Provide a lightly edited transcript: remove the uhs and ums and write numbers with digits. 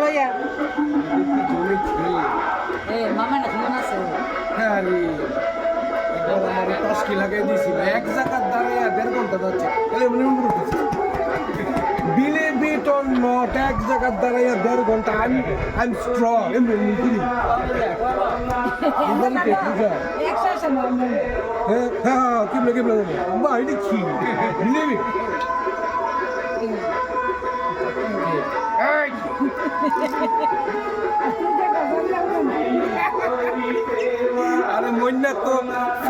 রইয়া জমি খেয়ে এ মামা না ফিল্ম আছে হ্যাঁ রে একবার আমার টাস্কি লাগাই দিয়েছিল এক জায়গার দাঁড়াইয়া 1.5 ঘন্টা যাচ্ছে তাহলে এমনি এমনি করতেছে বিলিভ ইট অর নট এক জায়গার দাঁড়াইয়া 1.5 ঘন্টা আই এম স্ট্রং এমনি এমনি করি বুঝলেন কি বুঝা এক্সারসাইজ হ্যাঁ হ্যাঁ কেমনে কেমনে বা এটা কি বিলিভ ইট আরে মন্যা তো